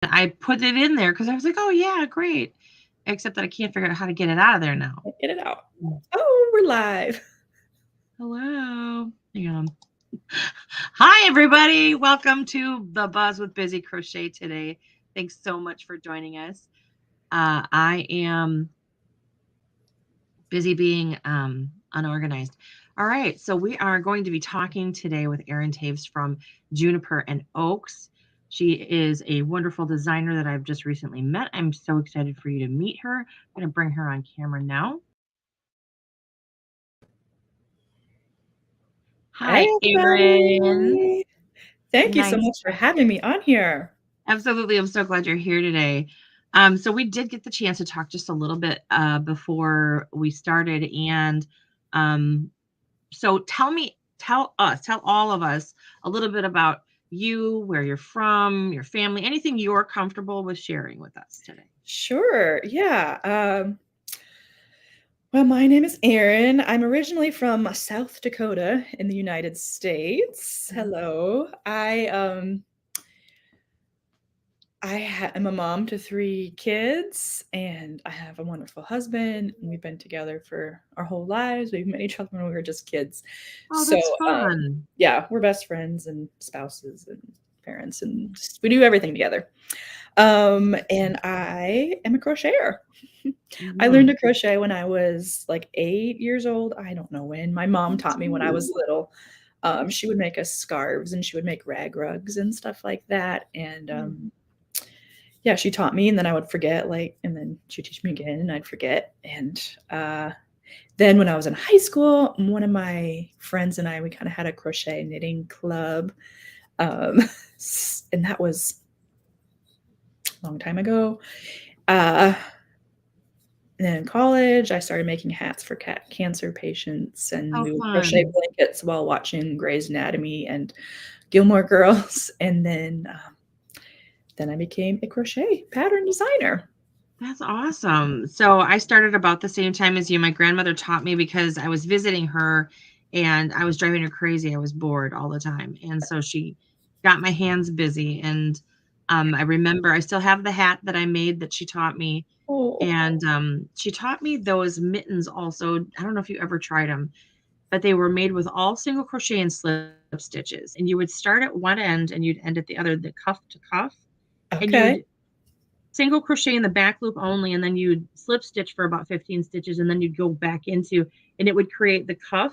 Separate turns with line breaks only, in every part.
I put it in there because I was like, oh, yeah, great. Except that I can't figure out how to get it out of there now.
Get it out. Oh, we're live.
Hello. Hang on. Hi, everybody. Welcome to The Buzz with Bizzy Crochet today. Thanks so much for joining us. I am busy being unorganized. All right. So we are going to be talking today with Erin Toews from Juniper and Oaks. She is a wonderful designer that I've just recently met. I'm so excited for you to meet her. I'm going to bring her on camera now.
Hey,
Hi, Erin.
everybody. Thank you so
Nice.
much for having me on here.
Absolutely. I'm so glad you're here today. So we did get the chance to talk just a little bit before we started. And so tell all of us a little bit about you, where you're from, your family, anything you're comfortable with sharing with us today.
Sure. Yeah. Well, my name is Erin. I'm originally from South Dakota in the United States. Hello. I'm a mom to 3 kids, and I have a wonderful husband, and we've been together for our whole lives. We've met each other when we were just kids.
Oh,
So,
that's fun.
yeah, we're best friends and spouses and parents, and we do everything together. And I am a crocheter. I learned
Mhm.
to crochet when I was like 8 years old. I don't know when. My mom taught me when I was little. She would make us scarves and she would make rag rugs and stuff like that. And yeah, she taught me, and then I would forget, and then she'd teach me again, and I'd forget. And then when I was in high school, one of my friends and I, we kind of had a crochet knitting club. Um, and that was a long time ago. And then in college, I started making hats for cancer patients, and
Oh,
we would crochet
fun.
blankets while watching Grey's Anatomy and Gilmore Girls. And then I became a crochet pattern designer.
That's awesome. So I started about the same time as you. My grandmother taught me because I was visiting her and I was driving her crazy. I was bored all the time. And so she got my hands busy. And I remember I still have the hat that I made that she taught me.
Oh,
And she taught me those mittens also. I don't know if you ever tried them, but they were made with all single crochet and slip stitches. And you would start at one end and you'd end at the other, the cuff to cuff. And
okay.
you'd single crochet in the back loop only, and then you'd slip stitch for about 15 stitches, and then you'd go back into, and it would create the cuff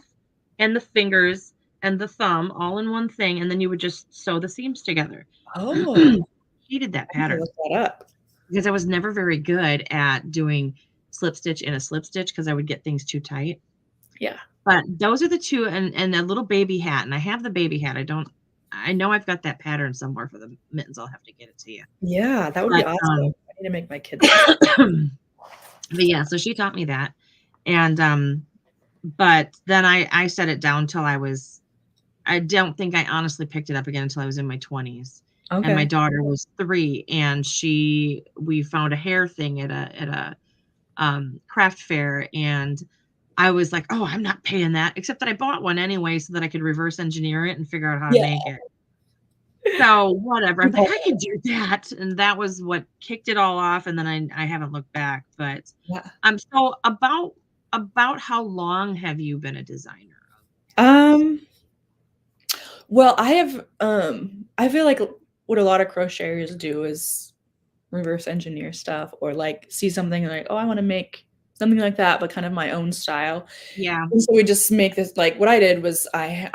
and the fingers and the thumb all in one thing, and then you would just sew the seams together.
Oh,
Hated that
I need to
pattern
look that up.
because I was never very good at doing slip stitch in a slip stitch because I would get things too tight.
Yeah.
But those are the two, and a little baby hat, and I have the baby hat. I know I've got that pattern somewhere for the mittens. I'll have to get it to you.
Yeah, that would be
But
awesome. I need to make my kids this.
but yeah, so she taught me that. And but then I set it down till I don't think I honestly picked it up again until I was in my 20s. And my
Okay.
daughter was 3 and we found a hair thing at a craft fair, and I was like, "Oh, I'm not paying that." Except that I bought one anyway so that I could reverse engineer it and figure out how to
Yeah.
make it. So, whatever. I'm like, "I can do that." And that was what kicked it all off, and then I haven't looked back, but,
Yeah.
so about how long have you been a designer of hats?
Um, well, I feel like what a lot of crocheters do is reverse engineer stuff, or like see something and like, oh, I want to make something like that, but kind of my own style.
Yeah.
And so we just make this, like what I did was I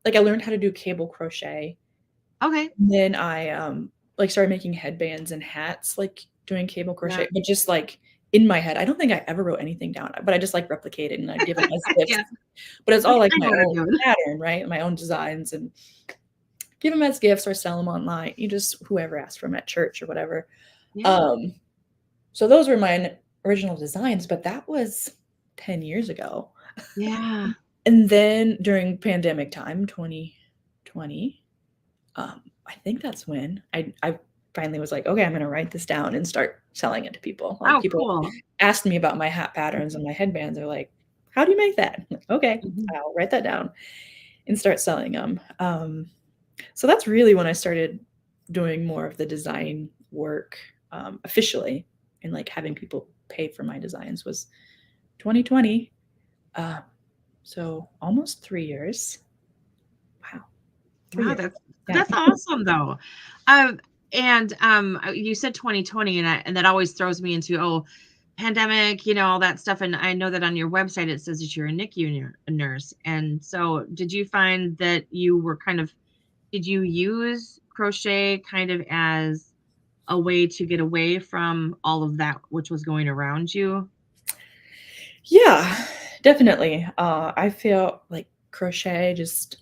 learned how to do cable crochet.
Okay.
And then I like started making headbands and hats, like doing cable
Yeah.
crochet, but just like in my head. I don't think I ever wrote anything down, but I just like replicated and I'd give them as
Yeah.
gifts. But it's all
Like,
like
I
my
know what I'm
own
doing.
pattern, right? My own designs, and give them as gifts or sell them online. You just whoever asked for them at church or whatever.
Yeah.
Um, so those were my original designs, but that was 10 years ago.
Yeah.
And then during pandemic time, 2020, I think that's when I finally was like, okay, I'm gonna write this down and start selling it to people. Like
Oh,
people
cool.
asked me about my hat patterns and my headbands. They're like, how do you make that? I'm like, okay,
Mhm.
I'll write that down and start selling them. So that's really when I started doing more of the design work officially and like having people pay for my designs was 2020. Uh, so almost 3 years. Wow, three
Wow,
years.
that's
Yeah.
that's awesome though. You said 2020, and that always throws me into, oh, pandemic, all that stuff. And I know that on your website it says that you're a NICU nurse. And so, did you find that you were did you use crochet kind of as a way to get away from all of that which was going around you?
Yeah, definitely. I feel like crochet just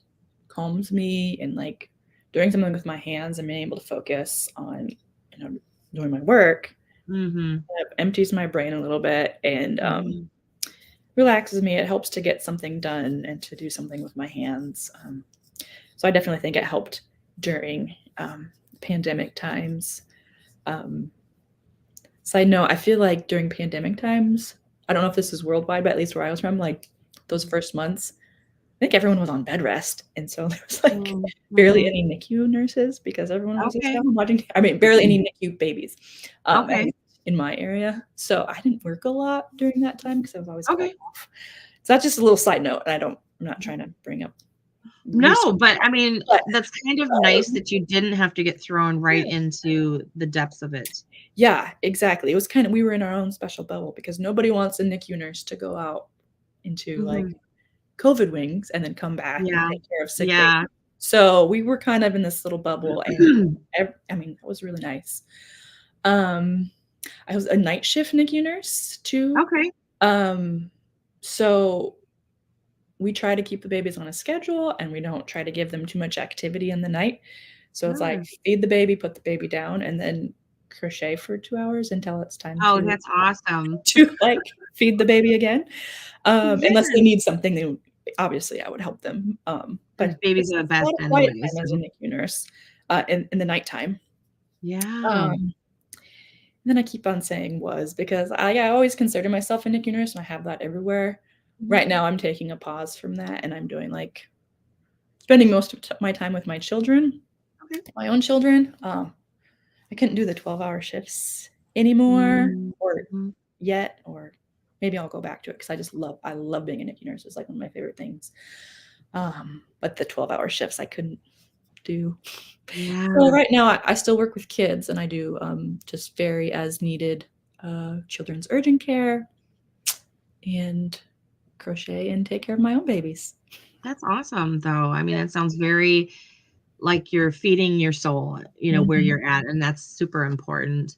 calms me and like doing something with my hands and being able to focus on, doing my work
Mm-hmm.
kind of empties my brain a little bit and
Mm-hmm.
relaxes me. It helps to get something done and to do something with my hands. So I definitely think it helped during pandemic times. Um, Side note, I feel like during pandemic times, I don't know if this is worldwide, but at least where I was from, like those first months, I think everyone was on bed rest. And so there was like barely
Mm-hmm.
any NICU nurses because everyone was just
Okay.
home watching. I mean, barely any NICU babies, at
Okay.
least in my area. So I didn't work a lot during that time because I was always called
Okay.
off. So that's just a little side note. And I'm not trying to bring up
No,
research,
but I mean,
but
that's kind of nice
um,
that you didn't have to get thrown right
yeah.
into the depths of it.
Yeah, exactly. It was kind of we were in our own special bubble because nobody wants a NICU nurse to go out into like
Mhm.
COVID wings and then come back and
Yeah.
take care of sick babies.
Yeah.
So we were kind of in this little bubble, and I mean, that was really nice. Um, I was a night shift NICU nurse too.
Okay.
Um, so we try to keep the babies on a schedule and we don't try to give them too much activity in the night. So it's like
Sure.
feed the baby, put the baby down, and then crochet for 2 hours until it's time
Oh,
to
that's awesome.
like feed the baby again. Unless they
Yes.
need something, they obviously I would help them.
And
But
babies
it's
are the
a
best
lot of quiet
anyways,
time as a
so
NICU nurse in the nighttime.
yeah.
Um, then I keep on saying was because I always consider myself a NICU nurse and I have that everywhere.
Mhm.
Right now, I'm taking a pause from that and I'm doing like spending most of my time with my children,
Okay.
my own children. I couldn't do the 12-hour shifts anymore or
Mhm.
yet, or maybe I'll go back to it because I love being a NICU nurse. It's like one of my favorite things. But the 12-hour shifts I couldn't do. So
Yeah.
right now I still work with kids and I do just very as needed children's urgent care and crochet and take care of my own babies.
That's awesome, though. I mean, it sounds very like you're feeding your soul, where
Mhm.
you're at, and that's super important.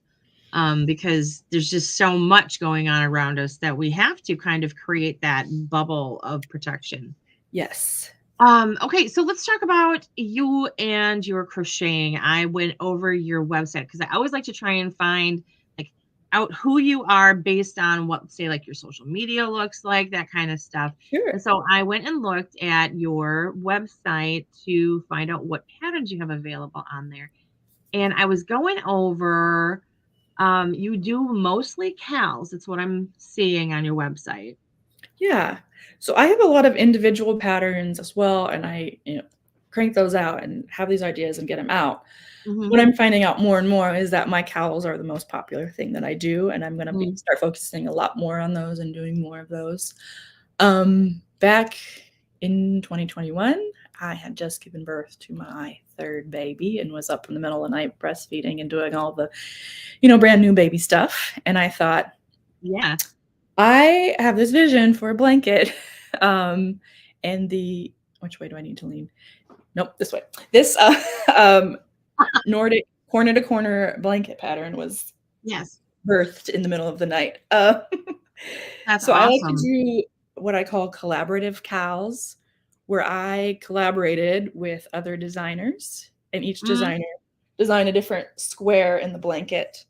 Because there's just so much going on around us that we have to kind of create that bubble of protection.
Yes.
Okay, so let's talk about you and your crocheting. I went over your website because I always like to try and find like out who you are based on what, say, like your social media looks like, that kind of stuff. And
Sure.
so I went and looked at your website to find out what patterns you have available on there. And I was going over, you do mostly cows. That's what I'm seeing on your website.
Yeah. So I have a lot of individual patterns as well, and I, crank those out and have these ideas and get them out.
Hmm.
What I'm finding out more and more is that my cowls are the most popular thing that I do, and I'm gonna be start focusing a lot more on those and doing more of those. Back in 2021, I had just given birth to my third baby and was up in the middle of the night breastfeeding and doing all the, brand new baby stuff. And I thought,
Yeah.
I have this vision for a blanket. Um, and the which way do I need to lean? Nope, this way. This Nordic corner to corner blanket pattern was
Yes.
birthed in the middle of the night.
That's
So I like to
awesome.
do what I call collaborative cows, where I collaborated with other designers, and each
Mm,
designer designed a different square in the blanket,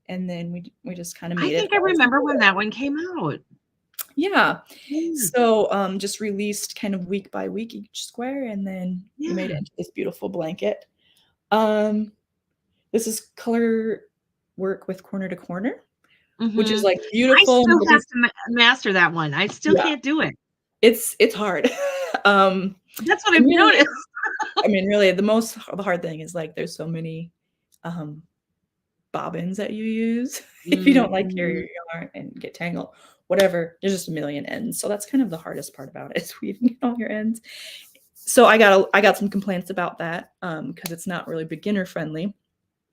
and then we just kind of
I
made it
think I
all
remember when
together.
that one came out.
Yeah.
Yeah.
So just released kind of week by week each square, and then we made it
Yeah.
into this beautiful blanket. Um, this is color work with corner to corner, which is
Mhm.
like
I
beautiful and
still have
nobody's
to master that one. I still
yeah,
can't do it.
it's hard. um,
That's what
and
I've
really,
noticed.
I mean, really, the hard thing is like there's so many um bobbins that you use if you don't like your
Mhm.
yarn and get tangled, whatever. There's just a million ends. So that's kind of the hardest part about it is weaving all your ends. So I got some complaints about that because it's not really beginner friendly.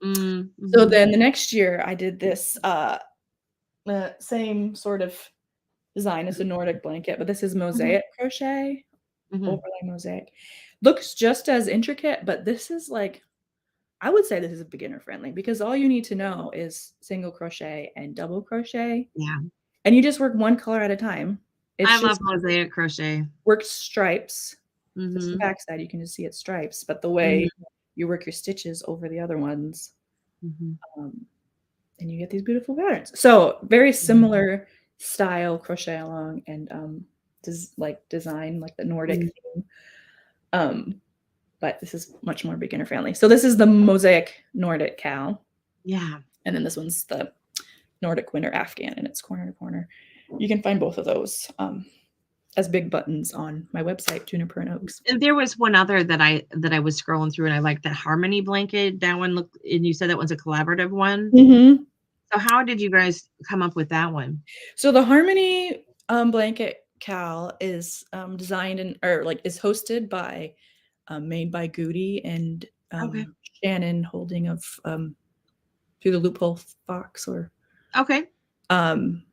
So
Mhm.
then the next year I did this same sort of design as a Nordic blanket, but this is
Mhm.
mosaic crochet,
Mhm.
overlay mosaic. Looks just as intricate, but this is like I would say this is beginner friendly because all you need to know is single crochet and double crochet,
Yeah.
and you just work one color at a time.
I
It's
love
just
mosaic crochet.
work stripes. This is the
Mhm.
back side, you can just see it's stripes, but the way
Mhm.
you work your stitches over the other ones,
Mhm.
um, and you get these beautiful patterns. So very
Mhm.
similar style crochet along and like design like the Nordic
Mhm.
theme. Um, but this is much more beginner friendly. So this is the mosaic Nordic cow,
Yeah.
and then this one's the Nordic winter Afghan, and it's corner to corner. You can find both of those as big buttons on my website, Juniper and Oaks.
And there was one other that I was scrolling through, and I liked that Harmony blanket. That one looked, and you said that one's a collaborative one.
Mm-hmm.
So how did you guys come up with that one?
So the Harmony blanket cowl is designed and or like is hosted by made by Goody and
Okay.
Shannon Holding of Through the Loophole Fox or
Okay.
um,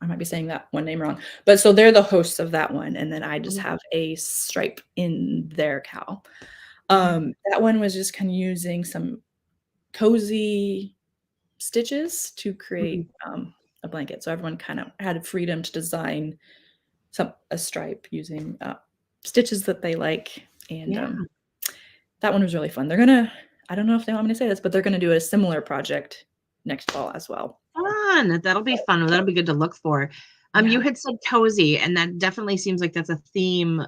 I might be saying that one name wrong, but so they're the hosts of that one, and then I just
Mhm.
have a stripe in their cowl.
Okay.
That one was just kind of using some cozy stitches to create
Mhm.
a blanket, so everyone kind of had freedom to design a stripe using stitches that they like, and
Yeah.
that one was really fun. They're gonna, I don't know if they want me to say this, but they're gonna do a similar project next fall as well.
Fun. That'll be fun. That'll be good to look for. You
Yeah.
had said cozy, and that definitely seems like that's a theme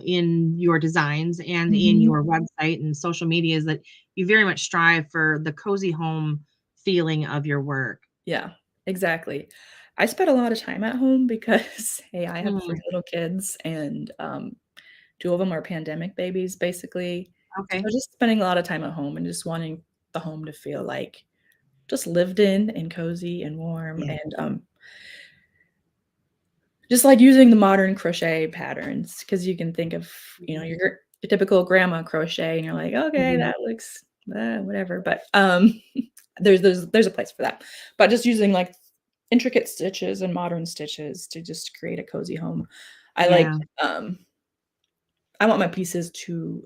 in your designs and in
Mhm.
your website and social media is that you very much strive for the cozy home feeling of your work.
Yeah, exactly. I spent a lot of time at home because, hey, I have 3
Mm,
little kids and, 2 of them are pandemic babies, basically. So
okay.
just spending a lot of time at home and just wanting the home to feel like just lived in and cozy and warm
Yeah.
and, just like using the modern crochet patterns because you can think of,
Mhm.
your typical grandma crochet and you're like, "Okay,
Mhm.
that looks, whatever," but, there's a place for that. But just using, like, intricate stitches and modern stitches to just create a cozy home. I like,
Yeah.
um I want my pieces to,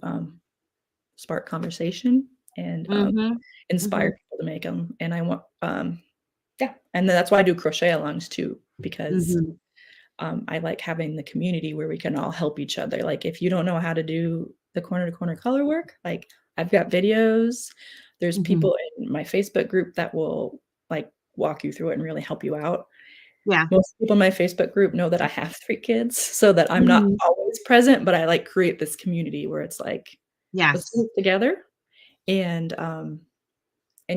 spark conversation and,
Mhm.
inspire
Mhm.
people to make them. And I want, yeah, and that's why I do crochet alongs too, because
Mhm.
I like having the community where we can all help each other. Like, if you don't know how to do the corner to corner color work, like, I've got videos. There's
Mhm.
people in my Facebook group that will, like, walk you through it and really help you out.
Yeah.
Most people in my Facebook group know that I have 3 kids, so that I'm not
Mhm.
always present, but I, like, create this community where it's like, "Let's do
Yes.
this together," and, and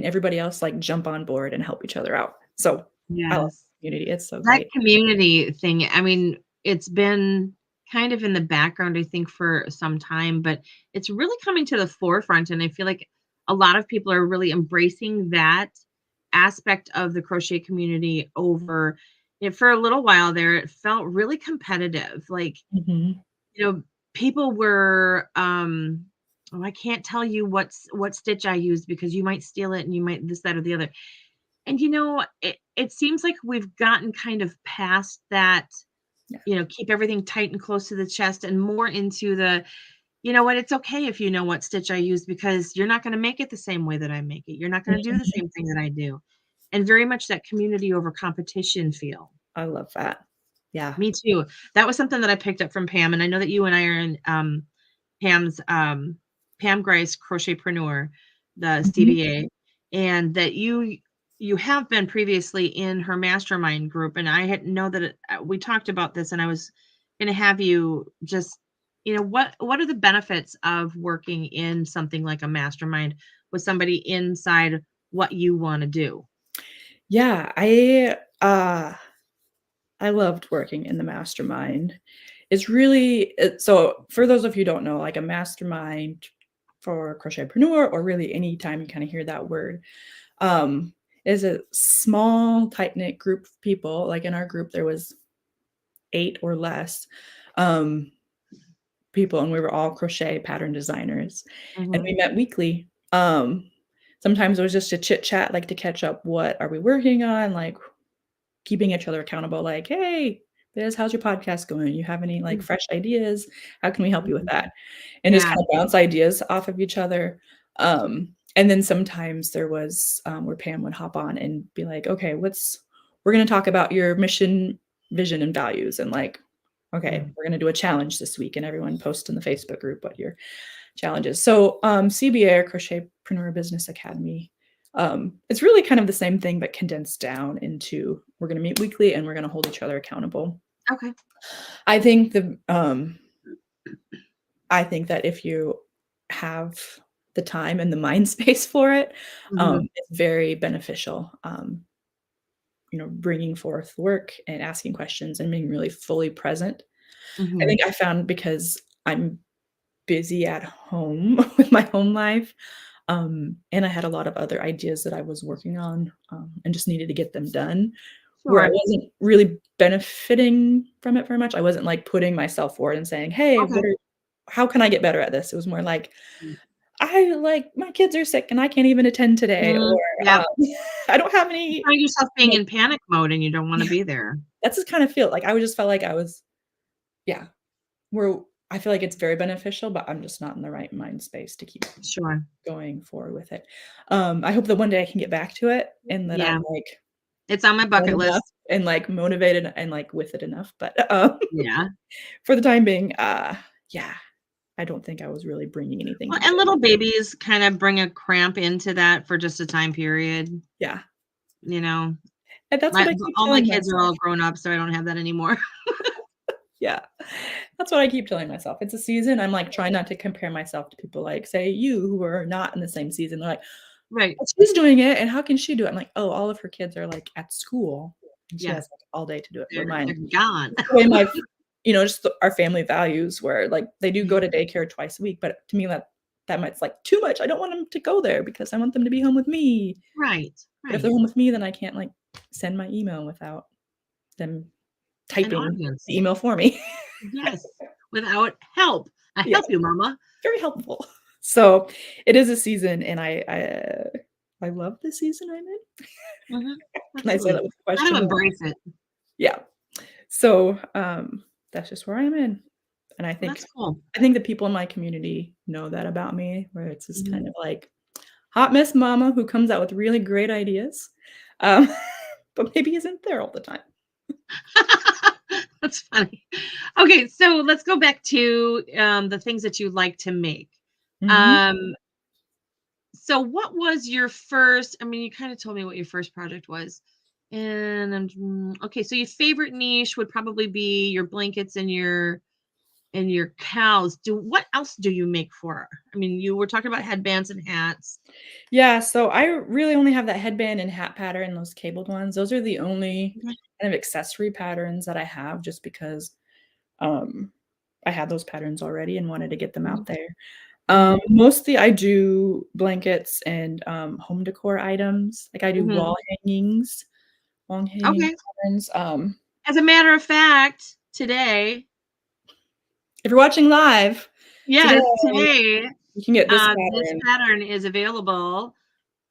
everybody else, like, jump on board and help each other out. So, I love
Yes.
community, it's so
That
great.
community thing, I mean, it's been kind of in the background, I think, for some time, but it's really coming to the forefront, and I feel like a lot of people are really embracing that aspect of the crochet community over for a little while there, it felt really competitive, like,
Mhm.
you know, people were, "Oh, I can't tell you what stitch I used because you might steal it and you might this, that, or the other." And, it seems like we've gotten kind of past that,
Yeah.
keep everything tight and close to the chest and more into the, "You know what? It's okay if you know what stitch I used because you're not gonna make it the same way that I make it. You're not gonna do the
Mhm.
same thing that I do." And very much that community over competition feel.
I love that. Yeah.
Me too. That was something that I picked up from Pam, and I know that you and I are in, Pam's, Pam Grice Crochetpreneur, the
Mhm.
CBA, and that you have been previously in her mastermind group, and I had know that we talked about this, and I was gonna have you just, what are the benefits of working in something like a mastermind with somebody inside what you wanna do?
Yeah, I loved working in the mastermind. So for those of you who don't know, like, a mastermind for crochetpreneur or really anytime you kinda hear that word, um, is a small, tight-knit group of people. Like in our group, there was 8 or less people, and we were all crochet pattern designers, and
Mhm.
we met weekly. Sometimes it was just a chit chat, like to catch up. What are we working on? Like keeping each other accountable. Like, hey, Biz, how's your podcast going? You have any like
Mm,
fresh ideas? How can we help you with
mhm.
that? And just
Yeah.
kind of bounce ideas off of each other. And then sometimes there was where Pam would hop on and be like, okay, we're going to talk about your mission, vision, and values. And like, okay,
Mm.
we're going to do a challenge this week. And everyone post in the Facebook group what your challenge is. So CBA, or Crochetpreneur Business Academy, it's really kind of the same thing, but condensed down into we're going to meet weekly and we're going to hold each other accountable.
Okay.
I think that if you have the time and the mind space for it,
Mhm.
it's very beneficial. Bringing forth work and asking questions and being really fully present. I
Mhm.
think I found because I'm busy at home with my home life, and I had a lot of other ideas that I was working on, and just needed to get them done, where I
Sure.
wasn't really benefiting from it very much. I wasn't, like, putting myself forward and saying, "Hey,
Okay.
how can I get better at this?" It was more like, my kids are sick and I can't even attend today,"
Mm,
or,
yep.
"I don't have
You
any,"
find yourself being
like
in panic mode and you don't wanna
yeah,
be there.
that's just kind of feel like I would just felt like I was yeah, where I feel like it's very beneficial, but I'm just not in the right mind space to keep
Sure.
going forward with it. I hope that one day I can get back to it and that I'm,
Yeah.
like,
It's on my
done
bucket
enough
list.
and, like, motivated and, like, with it enough, but,
Yeah.
for the time being, yeah, I don't think I was really bringing anything
Well,
to the
and
table.
little babies kind of bring a cramp into that for just a time period,
Yeah,
you know?
and that's what
My
I keep
all my
telling
kids are
myself.
all grown up, so I don't have that anymore.
Yeah, that's what I keep telling myself. It's a season, I'm, like, trying not to compare myself to people like, say, you who are not in the same season. They're like,
Right.
"Well, she's doing it, and how can she do it?" I'm like, "Oh, all of her kids are, like, at school, and she
Yeah.
has, like, all day to do it." Where
They're
mine
gone.
the way my just our family values where, like, they do go to daycare twice a week, but to me, that might like, too much. I don't want them to go there because I want them to be home with me.
Right,
But if they're
right.
home with me, then I can't, like, send my email without them
An
typing the
audience.
email for me.
Yes. Without help. I
Yeah,
help you, mama.
very helpful. So, it is a season, and I love the season I'm in.
Mhm.
Can I say
Absolutely.
that with a
Gotta
question mark?
embrace it.
Yeah. So, that's just where I'm in, and
Well, that's cool.
I think the people in my community know that about me, where it's just
Mhm.
kind of like hot mess mama who comes out with really great ideas, um, but maybe isn't there all the time.
That's funny. Okay, so let's go back to, the things that you like to make.
Mhm.
Um, so what was your first I mean, you kinda told me what your first project was, and okay, so your favorite niche would probably be your blankets and your cows. Do what else do you make for her? I mean, you were talking about headbands and hats.
Yeah, so I really only have that headband and hat pattern, those cabled ones. Those are the only
Okay.
kind of accessory patterns that I have just because, um, I had those patterns already and wanted to get them
Mhm,
out there.
mhm,
Mostly I do blankets and, home decor items, like I do
mhm.
wall hanging
Okay.
patterns,
As a matter of fact, today
if you're watching live today,
yes, today,
you can get this
this
pattern.
pattern is available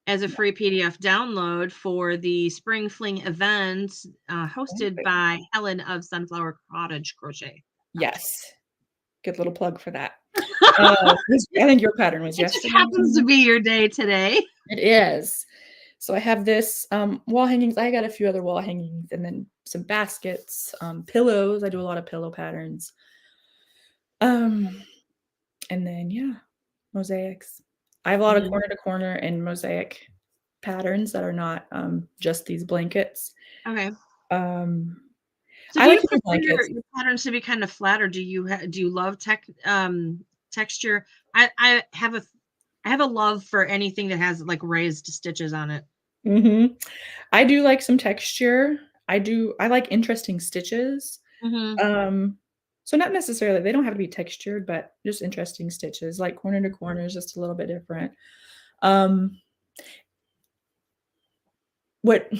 as a free PDF download for the Spring Fling event, hosted
Exactly.
by Helen of Sunflower Cottage Crochet.
Yes, good little plug for that. I think your pattern was
It just
yesterday or
happens to
something?
be your day today.
It is. So I have this, wall hangings. I got a few other wall hangings and then some baskets, pillows. I do a lot of pillow patterns. Um, and then, yeah, mosaics. I have a lot of
Mhm.
corner to corner and mosaic patterns that are not, just these blankets.
Okay.
Um,
So
I
do
like
you
to do
prefer
blankets.
your patterns to be kind of flat, or do you love texture? I have a love for anything that has, like, raised stitches on it.
Mhm. I do like some texture. I like interesting stitches.
Mhm.
Um, so not necessarily they don't have to be textured, but just interesting stitches, like corner to corner is just a little bit different. Um, what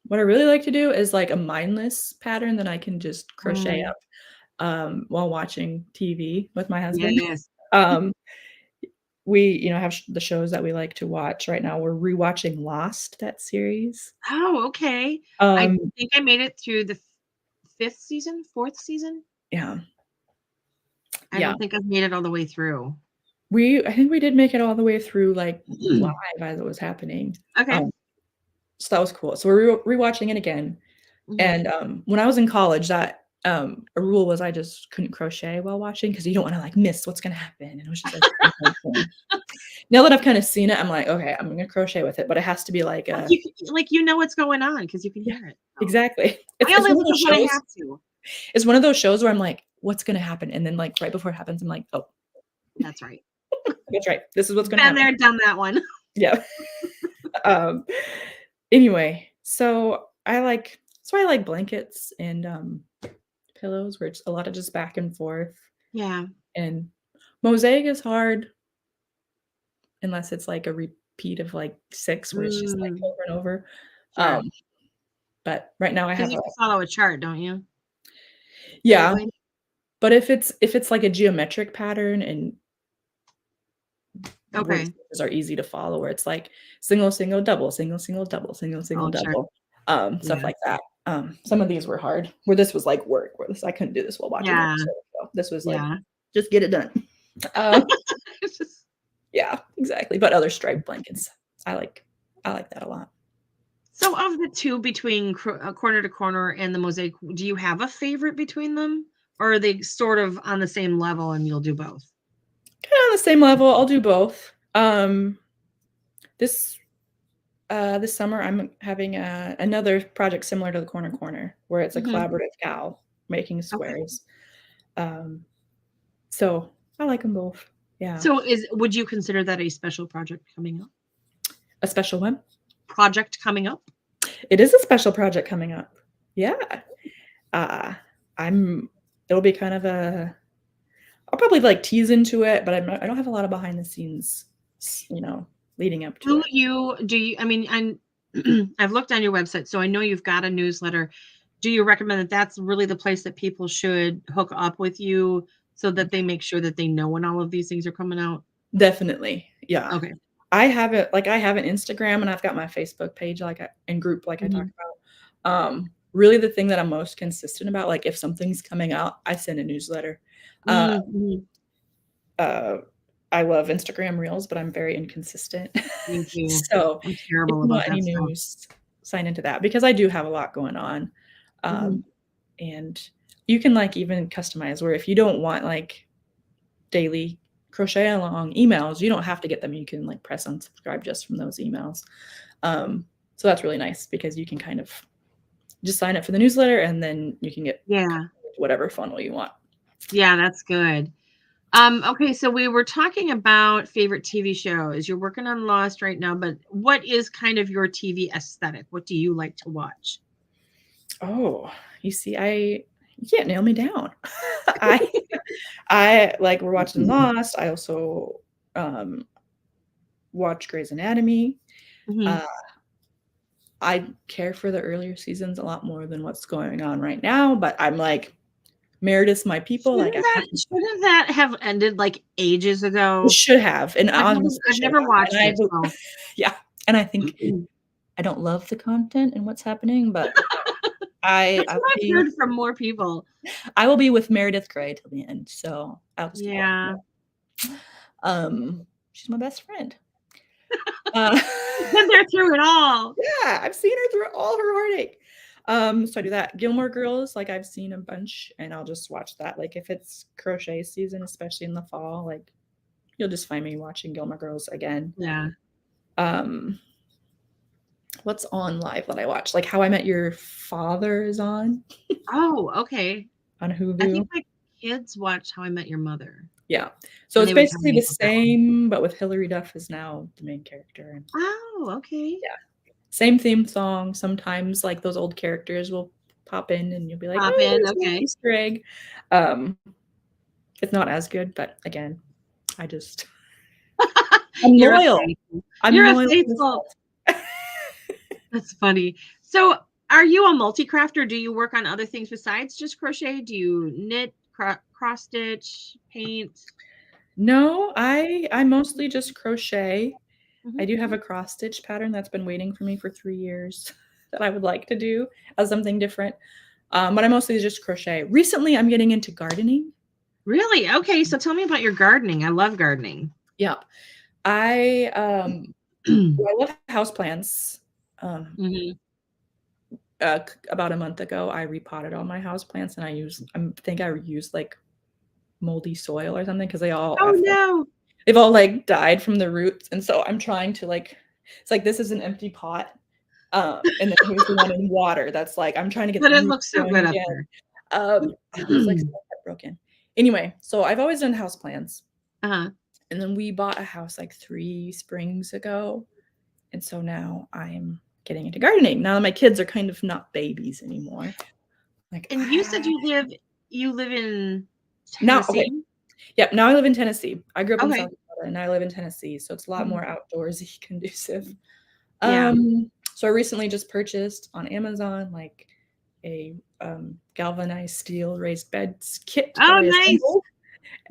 what I really like to do is like a mindless pattern that I can just crochet
Mm,
up while watching TV with my husband.
yes.
Um, we, have the shows that we like to watch right now. We're rewatching Lost, that series.
Oh, okay. I
Um,
think I made it through the 5th season, 4th season.
yeah,
I
yeah.
don't think I've made it all the way through.
I think we did make it all the way through like live as it was happening.
Okay.
Um, so that was cool. So we're rewatching it again.
Mhm.
And when I was in college, that a rule was I just couldn't crochet while watching because you don't want to like miss what's gonna happen. And it was just like a whole thing. Now that I've kind of seen it, I'm like, okay, I'm gonna crochet with it, but it has to be like
Like,
a
you can like, you know what's going on because you can
yeah,
hear it, so.
exactly.
I
It's
only
one of
look
those
up when I
shows.
have to.
It's one of those shows where I'm like, what's gonna happen? And then like right before it happens, I'm like, oh,
That's right.
that's right. This is what's gonna
Been
happen.
there, done that one.
Yeah. um anyway, I like blankets and pillows where it's a lot of just back and forth.
Yeah.
And mosaic is hard unless it's like a repeat of like 6 where it's just like
Mm,
over and over.
sure.
But right now I
'Cause
have
you
a
have to follow a chart, don't you?
yeah,
Typically?
but if it's like a geometric pattern and where the
Okay.
stitches are easy to follow, where it's like single, single, double, single, single, double, single, single,
Oh, sure.
double, stuff
Yeah.
like that. Some of these were hard, where this was like work, where this I couldn't do this while watching the
Yeah.
episode, so this was like,
Yeah.
"Just get it done." Um,
It's just
yeah, exactly, but other striped blankets, I like I like that a lot.
so of the 2 between corner to corner and the mosaic, do you have a favorite between them? Or are they sort of on the same level and you'll do both?
Kinda on the same level, I'll do both. This this summer, I'm having another project similar to the corner corner, where it's a
Mhm.
collaborative gal making
Okay.
squares. Um, so I like them both. Yeah.
So would you consider that a special project coming up?
A special one?
Project coming up?
It is a special project coming up. Yeah. Uh, I'm it'll be kind of a I'll probably, like, tease into it, but I don't have a lot of behind the scenes, leading up to it.
Do you I mean, I've looked on your website, so I know you've got a newsletter. Do you recommend that that's really the place that people should hook up with you so that they make sure that they know when all of these things are coming out?
Definitely, yeah.
Okay.
I have an Instagram and I've got my Facebook page and group like I talked
Mhm.
about. Really the thing that I'm most consistent about, like, if something's coming out, I send a newsletter. Uh,
Mm, mhm.
uh, I love Instagram Reels, but I'm very inconsistent.
Me too.
So,
I'm
if
terrible
you
about
want any
that stuff.
news, sign into that because I do have a lot going on.
Mhm.
Um, and you can, like, even customize where if you don't want, like, daily crochet along emails, you don't have to get them. You can, like, press unsubscribe just from those emails. So that's really nice because you can kind of just sign up for the newsletter and then you can get
Yeah.
whatever funnel you want.
Yeah, that's good. Okay, so we were talking about favorite TV shows. You're working on Lost right now, but what is kind of your TV aesthetic? What do you like to watch?
Oh, you see, you can't nail me down. I I like we're watching Lost. I also watch Grey's Anatomy.
Mhm.
Uh, I care for the earlier seasons a lot more than what's going on right now, but I'm like Meredith's my people. Like
Shouldn't that have ended, like, ages
it
ago?
should have, and honestly
I've
should
never
have. And
watched it, so
yeah, and I think I don't love the content and what's happening, but I
that's
I
what
will
I've
be
heard from more people.
I will be with Meredith Grey till the end, so I'll just keep watching
Yeah.
it. She's my best friend. Uh,
Been there through it all.
yeah, I've seen her through all her heartache. So I do that. Gilmore Girls, like I've seen a bunch, and I'll just watch that. Like if it's crochet season, especially in the fall, like you'll just find me watching Gilmore Girls again.
Yeah.
Um, what's on live that I watch? Like How I Met Your Father is
Oh, okay.
on
I think
Hulu.
my kids watched How I Met Your Mother,
Yeah. So
and
it's
they would tell
basically the
me about that one.
same, but with Hilary Duff is now the main character. And
Oh, okay.
yeah, same theme song. Sometimes like those old characters will pop in and you'll be like,
Pop
oh,
in,
there's a little
okay.
Easter egg. Um, it's not as good, but again, I just I'm
You're a
loyal.
faithful.
I'm
You're a
loyal to the
faithful.
fault.
That's funny. So, are you a multi-crafter? Do you work on other things besides just crochet? Do you knit, cross stitch, paint?
No, I mostly just crochet. I
Mhm.
do have a cross stitch pattern that's been waiting for me for 3 years that I would like to do as something different. But I mostly just crochet. Recently, I'm getting into gardening.
Really? Okay, so tell me about your gardening. I love gardening.
Yep. I, well, I love houseplants. Um,
Mhm.
about a month ago, I repotted all my houseplants, and I think I used, like, moldy soil or something because
Oh, no.
they've all, like, died from the roots, and so I'm trying to, like it's like, this is an empty pot, and then here's the one in water that's, like I'm trying to get
But
the
it
roots
looks so
going
good up
again.
there.
There's, like, stuff that broken. Anyway, so I've always done houseplants,
Uh-huh.
and then we bought a house, like, 3 springs ago, and so now I'm getting into gardening. Now that my kids are kind of not babies anymore. Like,
And you said you live in
now okay.
Tennessee?
Yep, now I live in Tennessee. I grew up in
Okay.
South Dakota, and now I live in Tennessee, so it's a lot
Mhm.
more outdoorsy conducive.
Yeah.
So I recently just purchased on Amazon, like, a, galvanized steel raised beds kit that
Oh,
I
nice.
assembled,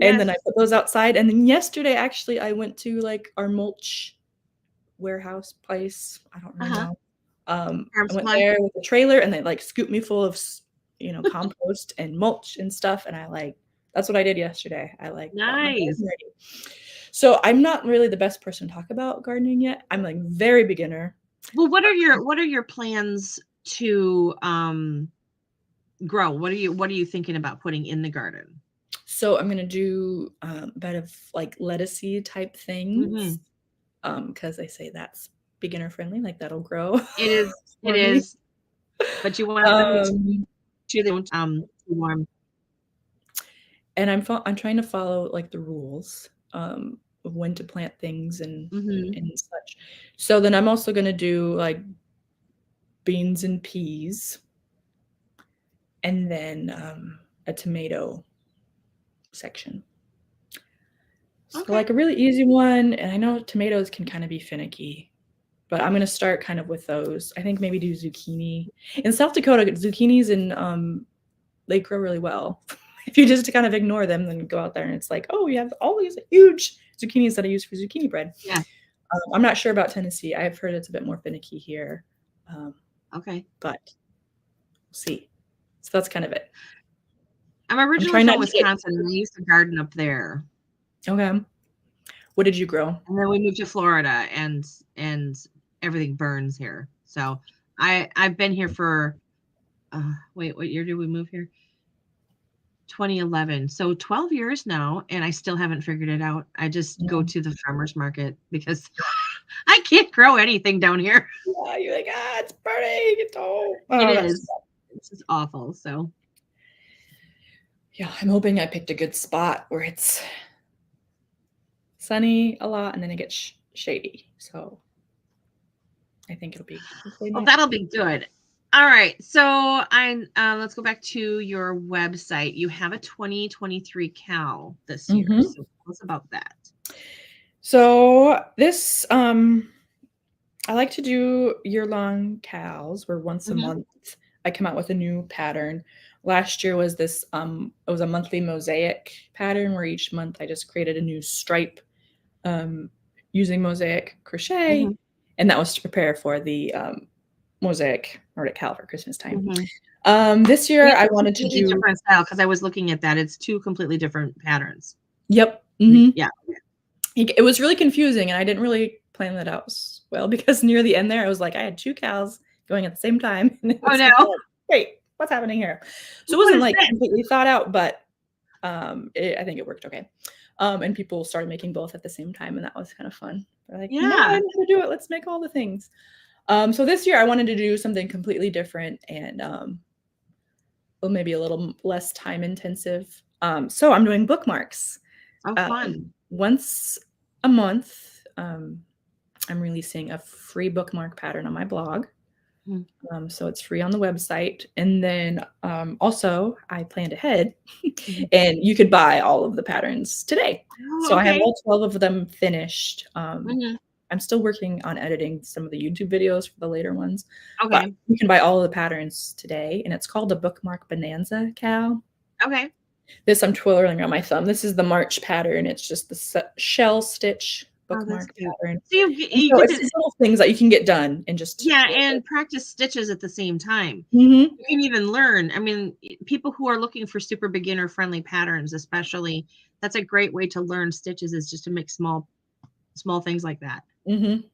and then I
Yes.
put those outside, and then yesterday, actually, I went to, like, our mulch warehouse place, I don't really
Uh-huh.
know.
Farm
I went
supply.
there with a trailer, and they, like, scooped me full of compost and mulch and stuff, and that's what I did yesterday. I, like, got my garden
Nice.
ready. So, I'm not really the best person to talk about gardening yet. I'm, like, very beginner.
Well, what are your plans to grow? What are you thinking about putting in the garden?
So, I'm gonna do, a bed of, like, lettucey type things,
Mhm.
'cause they say that's beginner friendly, like, that'll grow
It is it
for me.
is, but you want them
Um
to they won't too warm.
And I'm trying to follow, like, the rules, of when to plant things
Mhm.
and such. So then I'm also gonna do, like, beans and peas, and then, a tomato section. So,
Okay.
like, a really easy one, and I know tomatoes can kinda be finicky, but I'm gonna start kind of with those. I think maybe do zucchini. In South Dakota, zucchinis and, they grow really well. If you just kind of ignore them, then go out there and it's like, "Oh, you have all these huge zucchinis that I use for zucchini bread."
Yeah.
I'm not sure about Tennessee. I've heard it's a bit more finicky here, um,
Okay.
but we'll see. So that's kind of it.
I'm
I'm
originally
trying
from
not to get
Wisconsin, and I used to garden up there.
okay. What did you grow?
And then we moved to Florida, and everything burns here. So I've been here for wait, what year did we move here? 2011. So 12 years now, and I still haven't figured it out. I just go
Yeah.
to the farmer's market because I can't grow anything down here.
Yeah, you're like, "Ah, it's burning, it's all"
It
oh, that's
is. It's just awful. So
yeah, I'm hoping I picked a good spot where it's sunny a lot and then it gets shady. So I think it'll be hopefully
well,
nice.
that'll be good. All right. So I let's go back to your website. You have a 2023 cow this year.
Mhm.
So tell us about that.
So this, I like to do year-long cals where once a
Mhm.
month I come out with a new pattern. Last year was this, it was a monthly mosaic pattern where each month I just created a new stripe, um, using mosaic crochet,
Mhm.
and that was to prepare for the, mosaic Nordic cal for Christmas time.
Mhm.
This year
It's
I
a
wanted to
completely
do
different style because I was looking at that. It's two completely different patterns.
yep, mhm.
Yeah.
It was really confusing, and I didn't really plan that out well because near the end there, I was like, I had 2 cows going at the same time, and it
Oh
was
no.
kinda like, "Wait, what's happening here?" So it
What
wasn't,
is
like,
this?
completely thought out, but, I think it worked okay. And people started making both at the same time, and that was kinda fun. They're like, "Now I
Yeah.
know how to do it, let's make all the things." So this year, I wanted to do something completely different and, well, maybe a little less time intensive. So I'm doing bookmarks.
Oh, fun.
Once a month, I'm releasing a free bookmark pattern on my blog.
Mhm.
So it's free on the website. And then also, I planned ahead
Mhm.
and you could buy all of the patterns today.
Oh,
So I have
okay.
all 12 of them finished.
Mhm.
I'm still working on editing some of the YouTube videos for the later ones. But
Okay.
you can buy all of the patterns today, and it's called the Bookmark Bonanza, Cal.
Okay.
This I'm twirling on my thumb. This is the March pattern. It's just the shell stitch
Oh, that's
bookmark
cute.
pattern.
So
And
you
so
get
it's
to,
these little things that you can get done in just
yeah,
a little
and practice stitches at the same time.
bit. Mhm.
You can even learn. I mean, people who are looking for super beginner friendly patterns, especially, that's a great way to learn stitches, is just to make small things like that.
Mhm.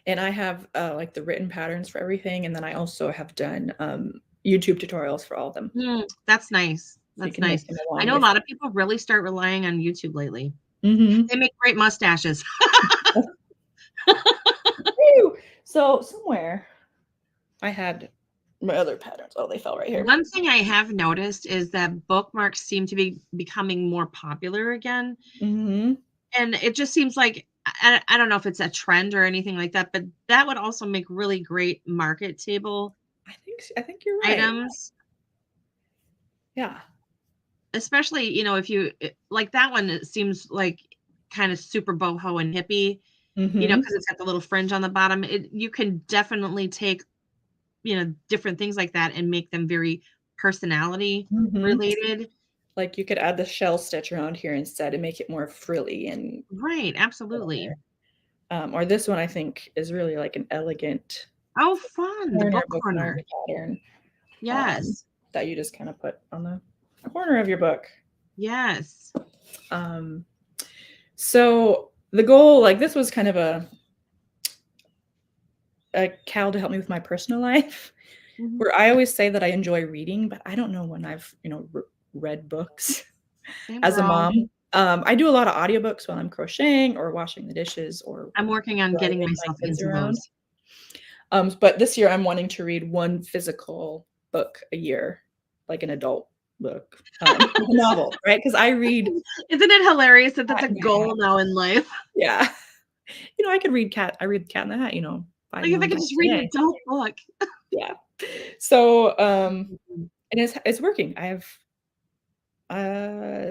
And I have, like, the written patterns for everything, and then I also have done, YouTube tutorials for all of them.
That's nice.
So you
That's
can make
nice.
them
I
along
know a
with
lot of people really start relying on YouTube lately.
Mhm.
They make great mustaches.
Woo! So somewhere I had my other patterns. Oh, they fell right here.
One thing I have noticed is that bookmarks seem to be becoming more popular again.
Mhm.
And it just seems like, I don't know if it's a trend or anything like that, but that would also make really great market table
I think you're right.
items,
Yeah.
especially, if you like that one, it seems like kind of super boho and hippie,
Mhm.
because it's got the little fringe on the bottom. You can definitely take, different things like that and make them very personality
Mhm.
related.
Like, you could add the shell stitch around here instead and make it more frilly and
Right, absolutely.
or this one I think is really, like, an elegant
Oh, fun, the
corner
book
bookmark
corner.
pattern,
Yes,
that you just kinda put on the corner of your book.
yes.
Um, so the goal, like, this was kind of a cow to help me with my personal life,
Mhm.
where I always say that I enjoy reading, but I don't know when I've, read books
Same
as a
girl.
mom. I do a lot of audiobooks while I'm crocheting or washing the dishes or
I'm working on getting
driving my
myself
kids
into
around.
those.
But this year I'm wanting to read one physical book a year, like an adult book, like a novel, right? Because I read
Isn't it hilarious that that's
Cat
a
in the Hat.
goal now in life?
Yeah. I read Cat in the Hat, 5
Like, if I
million
could
times
just
a
read an
day.
adult book.
Yeah. So,
Mhm.
and it's working. I have,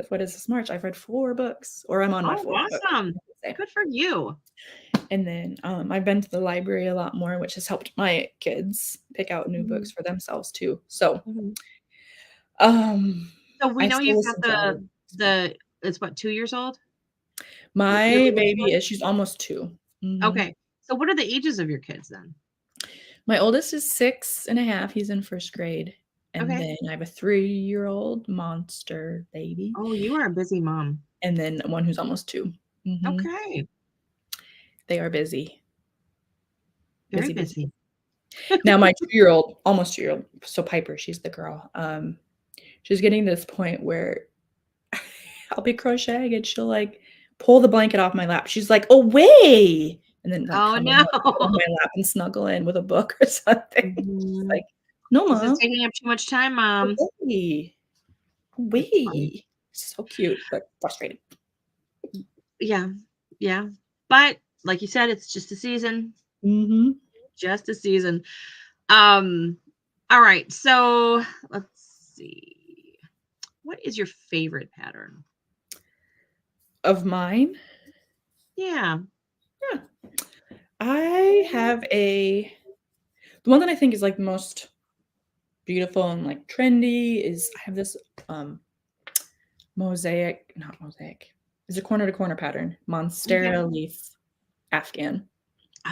what is this, March? I've read 4 books, or I'm on my
Oh,
4th book,
awesome.
I should say.
Good for you.
And then, I've been to the library a lot more, which has helped my kids pick out new books
Mhm,
for themselves too. So,
mhm.
um,
So we
I
know
still
you've got
listen to audiobooks, but
it's what, 2 years old? Your
my
littlest
baby
one?
is she's almost 2. Mhm.
Okay. So what are the ages of your kids then?
My oldest is 6.5, he's in 1st grade, and
Okay.
then I have a 3-year-old monster baby,
Oh, you are a busy mom.
and then one who's almost 2. Mhm.
Okay.
They are busy.
Very
Busy, busy.
busy.
Now my 2-year-old, almost 2-year-old, so Piper, she's the girl, she's getting to this point where I'll be crocheting and she'll, like, pull the blanket off my lap. She's like, "Away!" And then, like,
Oh,
come
no.
on my lap and snuggle in with a book or something. She's
Mhm.
like, "No,
This is
mom,
taking up too much time, mom.
away,
That's funny.
away." So cute, but frustrating.
Yeah. Yeah. But like you said, it's just a season.
Mhm.
Just a season. Um, all right. So let's see. What is your favorite pattern?
Of mine?
Yeah.
Yeah. I have the one that I think is, like, the most beautiful and, like, trendy is I have this, um mosaic, not mosaic. It's a corner to corner pattern,
Okay.
monstera leaf Afghan.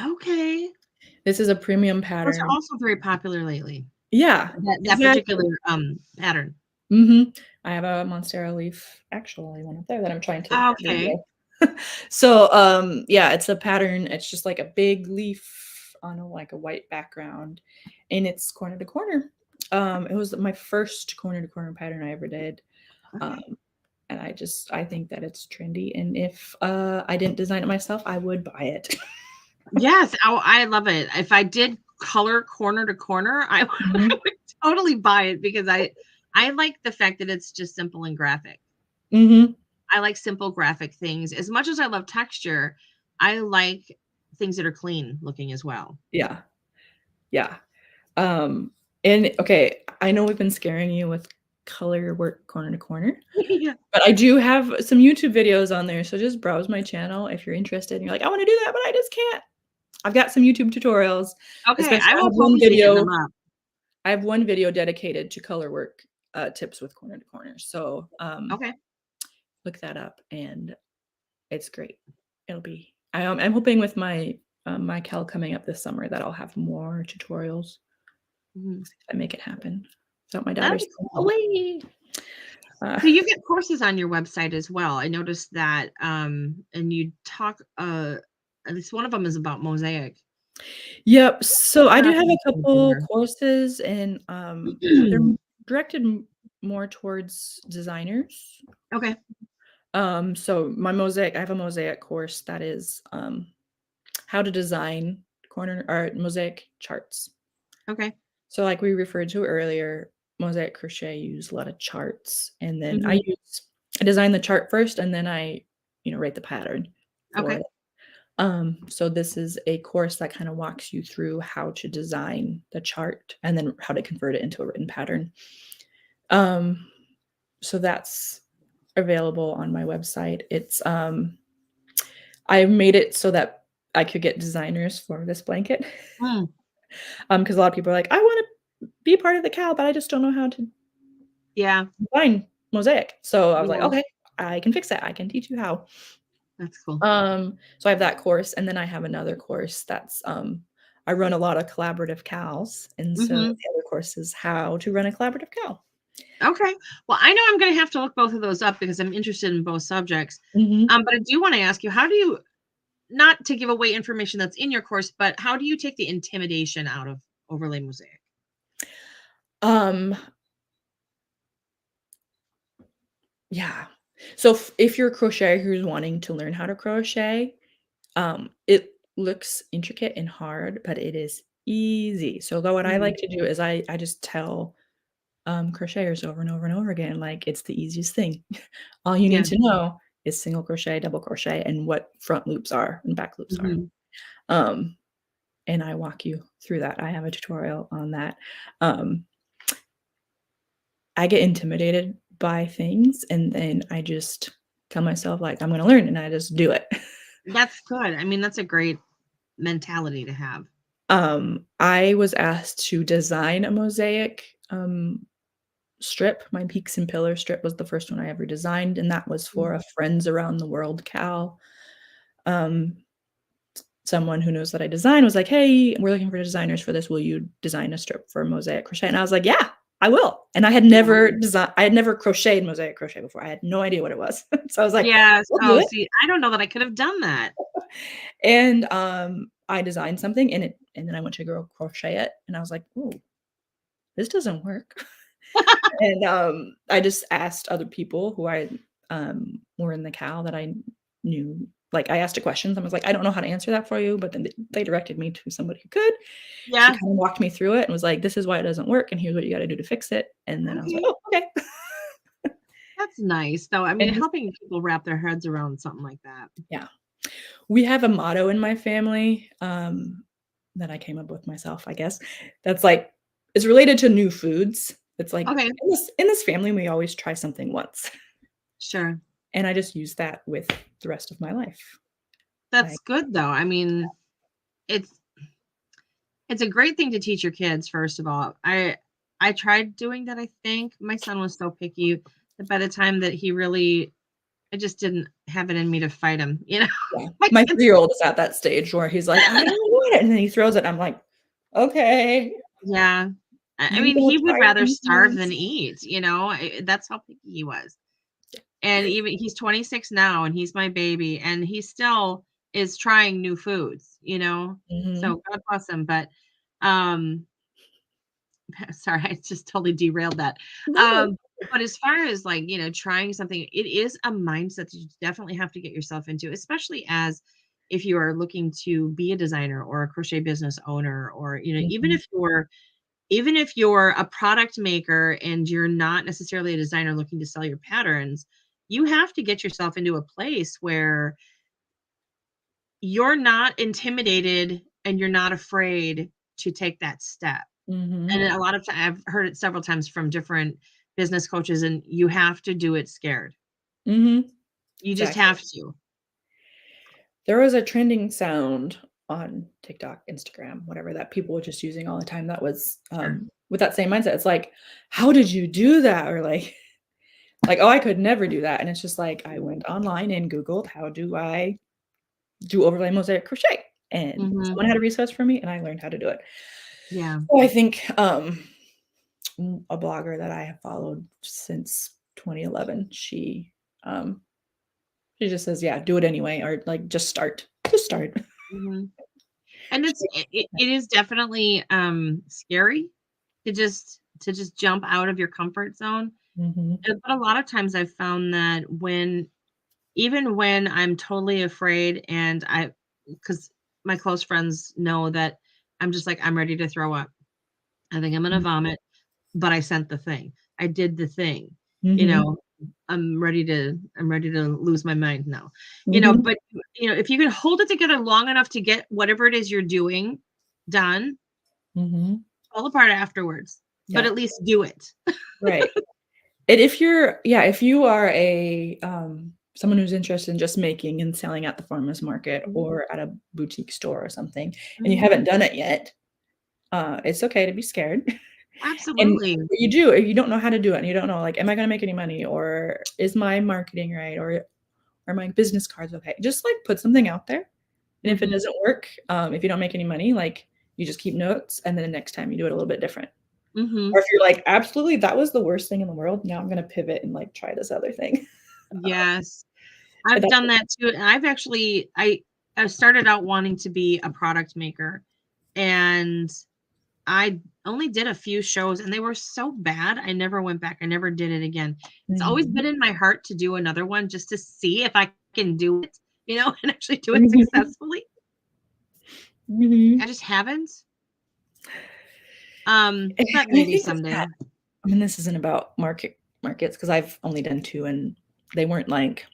Okay.
This is a premium
Those are
pattern.
also very popular lately.
Yeah,
That particular
exactly.
pattern.
Mhm. I have a monstera leaf, actually one up there that I'm trying to
Okay.
video. So, yeah, it's a pattern. It's just like a big leaf on like a white background, and it's corner to corner. It was my first corner to corner pattern I ever did. Um,
Okay.
and I think that it's trendy, and if, I didn't design it myself, I would buy it.
Yes. Oh, I love it. If I did color corner to corner, I I
Mhm.
would totally buy it because I like the fact that it's just simple and graphic.
Mhm.
I like simple graphic things. As much as I love texture, I like things that are clean looking as well.
Yeah, yeah. Um, and okay, I know we've been scaring you with color work corner to corner,
Yeah.
but I do have some YouTube videos on there, so just browse my channel if you're interested and you're like, "I wanna do that, but I just can't." I've got some YouTube tutorials,
Okay,
especially
I will totally be hitting them up.
I have one video dedicated to color work, tips with corner to corner. So,
Okay.
look that up and it's great. I'm hoping with my Cal coming up this summer that I'll have more tutorials
Mhm.
if I make it happen. So my
That'd
daughter's
be
saying,
cool.
"Away." Uh,
So you get courses on your website as well. I noticed that, and you talk, at least one of them is about mosaic.
yep. So
I
I
don't
do
know if
have
you
a
can see
couple
there.
courses and they're directed more towards designers.
Okay.
So I have a mosaic course that is how to design corner or mosaic charts.
Okay.
So like we referred to earlier, mosaic crochet use a lot of charts, and then
Mhm.
I design the chart first, and then write the pattern for
Okay.
it. So this is a course that kind of walks you through how to design the chart and then how to convert it into a written pattern. Um, so that's available on my website. I made it so that I could get designers for this blanket.
Mm,
Because a lot of people are like, I want to be part of the cow, but I just don't know how to
yeah.
design mosaic. So I was like,
Yeah.
okay, I can fix that. I can teach you how.
That's cool.
So I have that course, and then I have another course that's I run a lot of collaborative cows, and so
Mhm.
the other course is how to run a collaborative cow.
Okay. Well, I know I'm gonna have to look both of those up because I'm interested in both subjects.
Mhm.
But I do wanna ask you, how do you, not to give away information that's in your course, but how do you take the intimidation out of overlay mosaic?
Um, yeah. So if you're a crocheter who's wanting to learn how to crochet, it looks intricate and hard, but it is easy. So though what I
Mhm.
like to do is I just tell crocheters over and over and over again, like it's the easiest thing. All you need
Yeah.
to know is single crochet, double crochet, and what front loops are and back loops are.
Mhm.
Um, and I walk you through that. I have a tutorial on that. Um, I get intimidated by things and then I just tell myself like I'm gonna learn and I just do it.
That's good. I mean, that's a great mentality to have.
I was asked to design a mosaic strip. My Peaks and Pillars strip was the first one I ever designed, and that was for
Mm.
a Friends Around the World Cal. Um, Someone who knows that I design was like, "Hey, we're looking for designers for this. Will you design a strip for Mosaic Crochet?" And I was like, "Yeah, I will." And I had never crocheted Mosaic Crochet before. I had no idea what it was. So I was like,
Yes.
"I'll do
Oh,
it."
see, I don't know that I could have done that.
And I designed something and then I went to go crochet it and I was like, "Ooh, this doesn't work." And, I just asked other people who were in the Cal that I knew, like, I asked a question, I was like, "I don't know how to answer that for you," but then they directed me to somebody who could. She
Yeah.
kinda walked me through it and was like, "This is why it doesn't work, and here's what you gotta do to fix it," and then I was like,
Okay.
"Oh, okay."
That's nice, though. I mean,
And just
helping people wrap their heads around something like that.
yeah. We have a motto in my family, that I came up with myself, I guess, that's, like it's related to new foods. It's like,
Okay.
in this family, we always try something once.
Sure.
And I just use that with the rest of my life.
That's
Like
good, though. I mean, it's it's a great thing to teach your kids, first of all. I tried doing that, I think. My son was so picky that by the time that he really, I just didn't have it in me to fight him, you know?
yeah.
My
My
kids.
three-year-old is at that stage where he's like, "I don't want it," and then he throws it, I'm like, "Okay,
Yeah. I
you
mean,
go
he would
try
rather
things
starve than
once."
eat, you know? That's how picky he was. And even he's 26 now, and he's my baby, and he still is trying new foods, you know?
Mhm.
So God bless him, but, um, sorry, I just totally derailed that.
No.
Um, but as far as, like, trying something, it is a mindset that you definitely have to get yourself into, especially as if you are looking to be a designer or a crochet business owner, or, even
Mhm.
if you're a product maker and you're not necessarily a designer looking to sell your patterns, you have to get yourself into a place where you're not intimidated and you're not afraid to take that step. And
Mhm.
a lot of I've heard it several times from different business coaches, and you have to do it scared.
Mhm.
You just
Exactly.
have to.
There was a trending sound on TikTok, Instagram, whatever, that people were just using all the time that was,
Sure.
with that same mindset. It's like, "How did you do that?" Or like, "Oh, I could never do that." And it's just like, I went online and Googled, "How do I do overlay mosaic crochet?" And
Mhm.
someone had a resource for me, and I learned how to do it.
Yeah.
So I think, a blogger that I have followed since 2011, um, she just says, "Yeah, do it anyway," or like, "Just start. Just start."
Mhm. And it is definitely, scary to just jump out of your comfort zone,
Mhm.
but a lot of times I've found that even when I'm totally afraid and because my close friends know that I'm just like, "I'm ready to throw up. I think I'm gonna vomit," but I sent the thing. I did the thing, you
Mhm.
know, I'm ready to lose my mind now,
Mhm.
but, if you can hold it together long enough to get whatever it is you're doing done,
Mhm.
fall apart afterwards, but
Yeah,
at least do it.
right. And if you're yeah, if you are someone who's interested in just making and selling at the farmer's market
Mhm,
or at a boutique store or something, and you
mhm.
haven't done it yet, it's okay to be scared. And
Absolutely.
what you do, if you don't know how to do it and you don't know, like, "Am I gonna make any money?" or "Is my marketing right?" or "Are my business cards okay?" Just, like, put something out there, and if it
Mhm,
doesn't work, if you don't make any money, like, you just keep notes, and then the next time you do it a little bit different. Or
mhm.
if you're like, "Absolutely, that was the worst thing in the world. Now I'm gonna pivot and, like, try this other thing."
Yes.
And
I've
that's
done that too, and I started out wanting to be a product maker, and I only did a few shows, and they were so bad, I never went back, I never did it again. It's always
Mhm.
been in my heart to do another one just to see if I can do it, and actually do it
Mhm.
successfully. I
Mhm.
just haven't, but
And I
maybe
think with that,
someday.
I mean, this isn't about markets because 'cause I've only done 2 and they weren't, like,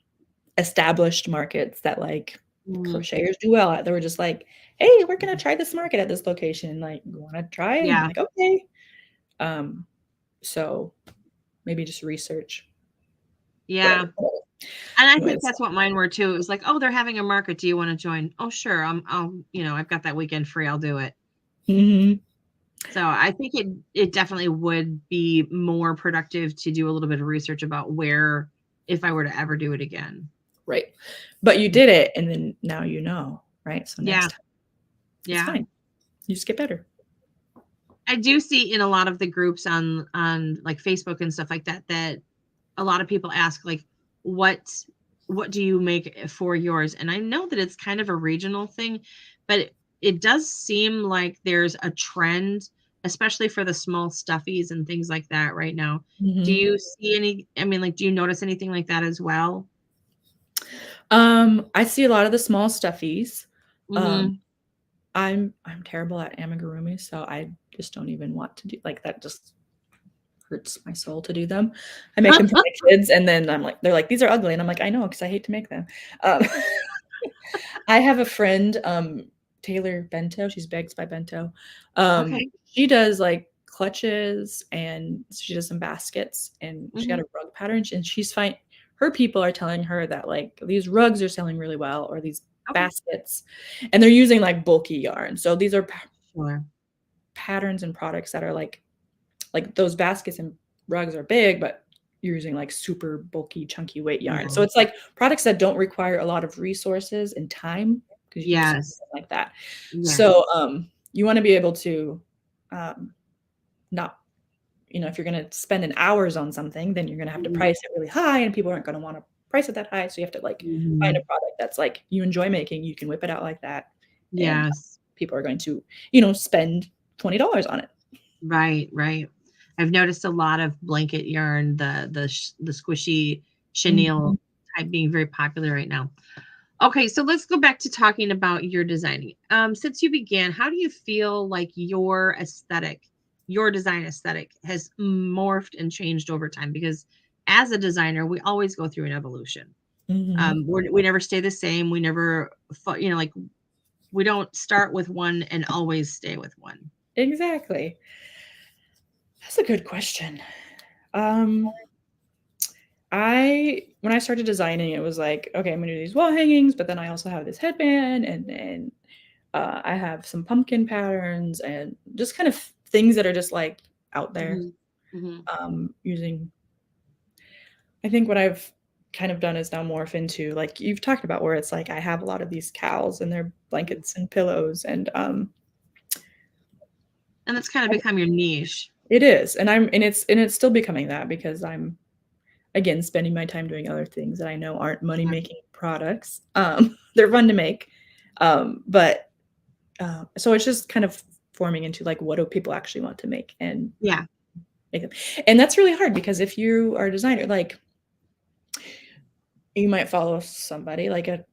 established markets that, like,
Mhm.
crocheters do well at. They were just like, "Hey, we're gonna try this market at this location, like, you wanna try?" And I'm
Yeah,
like, "Okay." Um, so maybe just research,
yeah,
whatever.
and I think
Anyways.
that's what mine were too. It was like, "Oh, they're having a market, do you wanna join?" "Oh, sure, I've got that weekend free, I'll do it."
Mhm.
So, I think it definitely would be more productive to do a little bit of research about where if I were to ever do it again.
Right. But you did it, and then now you know, right? So next
Yeah,
time, it's
yeah.
fine. You just get better.
I do see in a lot of the groups on, like, Facebook and stuff like that, that a lot of people ask, like, "What what do you make for yours?" And I know that it's kind of a regional thing, but it does seem like there's a trend, especially for the small stuffies and things like that right now. Do
Mhm.
you see any I mean, like, do you notice anything like that as well?
I see a lot of the small stuffies. Um,
Mhm.
I'm terrible at amigurumi, so I just don't even want to do like, that just hurts my soul to do them. I make them for my kids, and then they're like, "These are ugly," and I'm like, "I know, because I hate to make them." Um, I have a friend, Taylor Bento, she's Bags by Bento.
Okay.
She does, like, clutches, and she does some baskets, and she got
Mhm.
a rug pattern, and she's fine her people are telling her that, like, these rugs are selling really well or these
Okay.
baskets, and they're using, like, bulky yarn. So these are
Sure.
patterns and products that are, like, those baskets and rugs are big, but you're using, like, super bulky, chunky weight yarn. So
Yeah.
it's, like, products that don't require a lot of resources and time because you can just
Yes.
like that. So,
Yes.
you wanna be able to, um, not if you're gonna spend an hours on something, then you're gonna have to
Mhm.
price it really high, and people aren't gonna wanna price it that high, so you have to, like, find a
Mhm.
product that's, like, you enjoy making, you can whip it out like that, and
Yes.
people are going to, spend $20 on it.
Right, right. I've noticed a lot of blanket yarn, the squishy chenille
Mhm,
type being very popular right now. Okay, so let's go back to talking about your designing. Since you began, how do you feel like your design aesthetic has morphed and changed over time? Because as a designer, we always go through an evolution.
mhm.
We never stay the same. We never, like we don't start with one and always stay with one.
Exactly. That's a good question. Um, I when I started designing, it was like, "Okay, I'm gonna do these wall hangings, but then I also have this headband," and I have some pumpkin patterns and just kind of things that are just like out there.
Mhm. Mhm.
Using, I think what I've kind of done is now morph into like you've talked about, where it's like I have a lot of these cows and their
Mhm.
blankets and pillows, and
And that's kind of become your niche.
it is, and it's still becoming that, because I'm again spending my time doing other things that I know aren't money
Yeah.
making products. They're fun to make, but so it's just kind of forming into like, what do people actually want to make, and
Yeah.
make them. And that's really hard, because if you are a designer, like you might follow somebody like a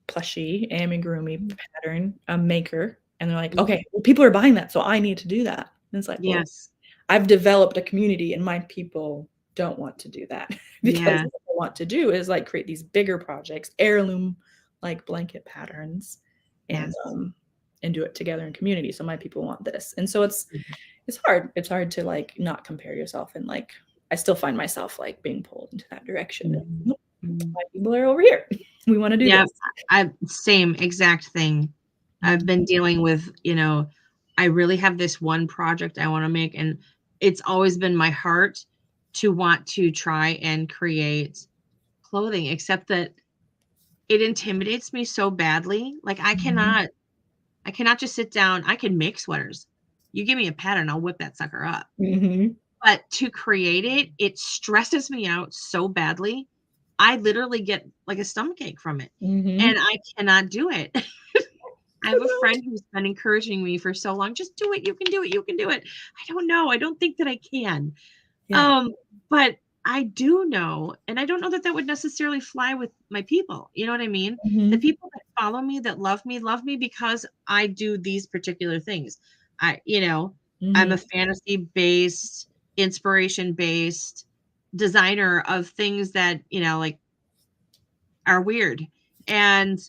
plushie amigurumi
Mhm.
pattern maker, and they're like,
Mhm.
okay, well, people are buying that, so I need to do that. And it's like, well,
Yes.
I've developed a community, and my people don't want to do that because
Yeah.
what they want to do is like create these bigger projects, heirloom like blanket patterns, and
Yes.
and do it together in community. So my people want this, and so
Mhm.
it's hard. It's hard to like not compare yourself, and like I still find myself like being pulled into that direction. And,
Mhm.
nope,
Mhm.
my people are over here. We want to do
Yeah,
this.
I same exact thing. I've
Mhm.
been dealing with, I really have this one project I wanna make, and it's always been my heart to want to try and create clothing, except that it intimidates me so badly. Like,
Mhm.
I cannot just sit down. I can make sweaters. You give me a pattern, I'll whip that sucker up.
Mhm.
But to create it, it stresses me out so badly. I literally get, like, a stomachache from it, and
Mhm.
I cannot do it. I have a friend who's been encouraging me for so long, "Just do it, you can do it, you can do it." I don't know, I don't think that I can.
Yeah.
Um, but I do know, and I don't know that that would necessarily fly with my people, you know what I mean? The
Mhm.
people that follow me, that love me because I do these particular things. I'm a
Mhm.
fantasy-based, inspiration-based designer of things that, like, are weird, and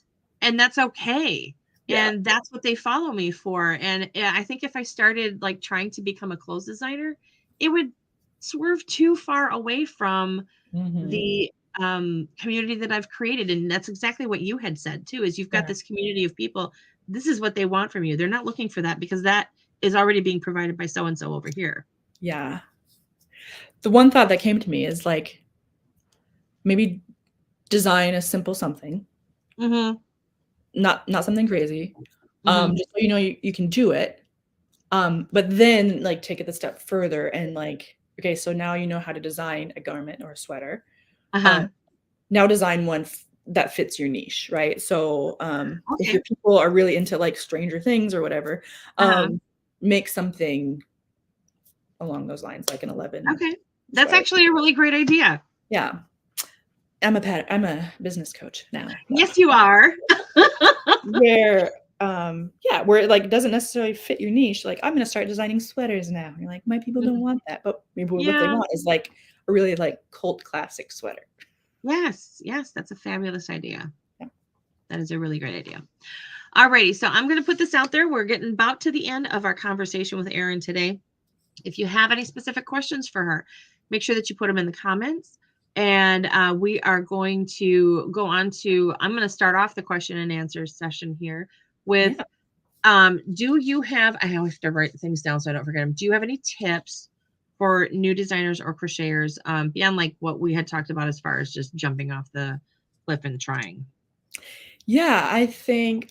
that's okay,
Yeah.
and that's what they follow me for. And I think if I started like trying to become a clothes designer, it would swerve too far away from
Mhm.
the community that I've created. And that's exactly what you had said too, is you've got
Yeah.
this community of people. This is what they want from you. They're not looking for that because that is already being provided by so and so over here.
Yeah. The one thought that came to me is like maybe design a simple something,
Mhm.
not something crazy.
Mhm.
Just so you know you can do it. But then like take it a step further and like, okay, so now you know how to design a garment or a sweater. Um,
Uh-huh.
now design one that fits your niche, right? So if
Okay.
your people are really into like Stranger Things or whatever,
Uh-huh.
make something along those lines, like an 11
Okay. That's
sweater.
actually a really great idea.
Yeah. I'm a business coach now, but
Yes, you are.
where yeah, where it like doesn't necessarily fit your niche. Like, I'm gonna start designing sweaters now. You're like, my people don't
Mhm.
want that, but maybe what they
Yeah.
want is like a really like cult classic sweater.
Yes, yes, that's a fabulous idea.
Yeah.
That is a really great idea. Alrighty, so I'm gonna put this out there. We're getting about to the end of our conversation with Erin today. If you have any specific questions for her, make sure that you put them in the comments. And we are going to go on to, I'm going to start off the question and answer session here with,
Yeah.
do you have, I always have to write things down so I don't forget them. Do you have any tips for new designers or crocheters beyond like what we had talked about as far as just jumping off the cliff and trying?
Yeah, I think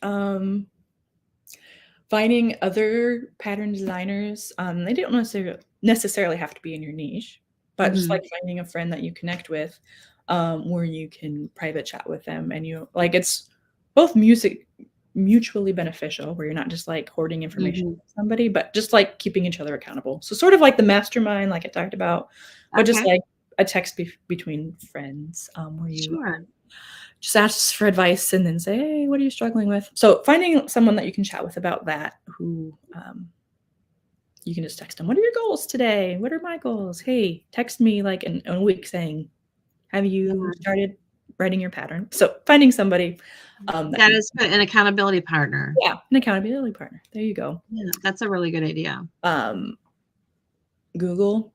finding other pattern designers, they don't necessarily have to be in your niche, but just
Hmm.
like finding a friend that you connect with, where you can private chat with them, and you like it's both music mutually beneficial, where you're not just like hoarding information
Hmm.
from somebody, but just like keeping each other accountable. So sort of like the mastermind, like I talked about, but just
Okay,
like a text between friends, where you
sure.
just ask for advice and then say, "Hey, what are you struggling with?" So finding someone that you can chat with about that, who you can just text them, "What are your goals today? What are my goals? Hey, text me like in a week saying, have you
Yeah,
started writing your pattern?" So finding somebody that
that
you,
is good. An accountability partner.
yeah, an accountability partner. There you go.
Yeah, that's a really good idea.
Um, Google,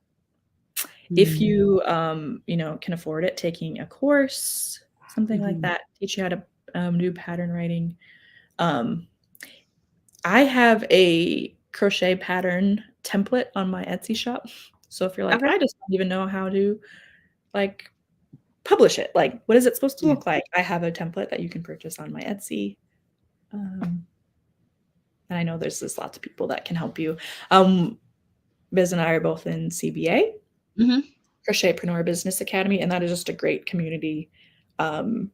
if
Mm.
you can afford it, taking a course, something like
Mhm.
that, teach you how to do pattern writing. Um, I have a crochet pattern template on my Etsy shop. So if you're like,
Okay.
I just don't even know how to like publish it, like what is it supposed to
Yeah.
look like? I have a template that you can purchase on my Etsy. And I know there's lots of people that can help you. Biz and I are both in CBA,
Mm-hmm.
Crochetpreneur Business Academy, and that is just a great community um,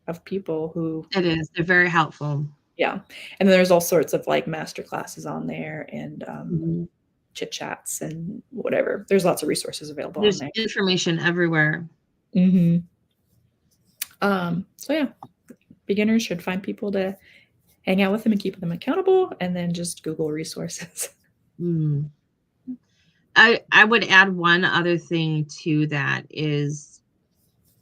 of people who,
It is. They're very helpful.
yeah. And then there's all sorts of like master classes on there and
Mhm.
chit chats and whatever. There's lots of resources available on
There's
there.
information everywhere.
Mm-hmm. So yeah, beginners should find people to hang out with them and keep them accountable, and then just Google resources.
Mm. I would add one other thing to that is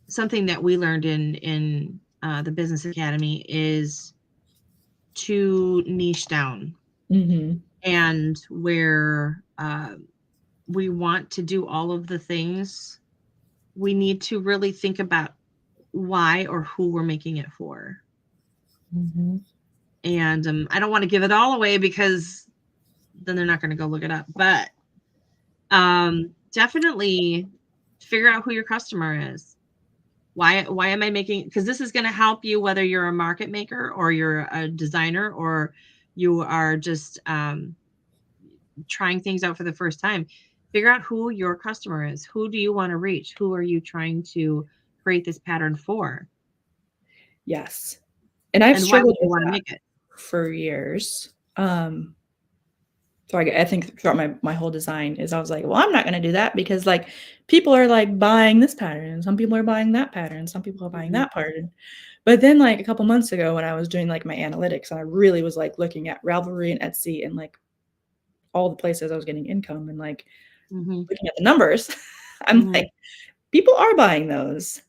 something that we learned in the Business Academy is to niche down,
Mm-hmm.
and where we want to do all of the things, we need to really think about why or who we're making it for.
Mm-hmm.
And I don't want to give it all away because then they're not going to go look it up. But definitely figure out who your customer is. Why am I making, because this is going to help you whether you're a market maker or you're a designer or you are just trying things out for the first time. Figure out who your customer is. Who do you want to reach? Who are you trying to create this pattern for?
Yes. And I've
And why would
struggled
you
with
want to
that
make it?
for years. So I think throughout my whole design is I was like, well, I'm not going to do that because like people are like buying this pattern and some people are buying that pattern. Some people are buying
Mhm.
that pattern. But then like a couple months ago when I was doing like my analytics and I really was like looking at Ravelry and Etsy and like all the places I was getting income and like
Mhm.
looking at the numbers, I'm like,
Mhm.
people are buying those,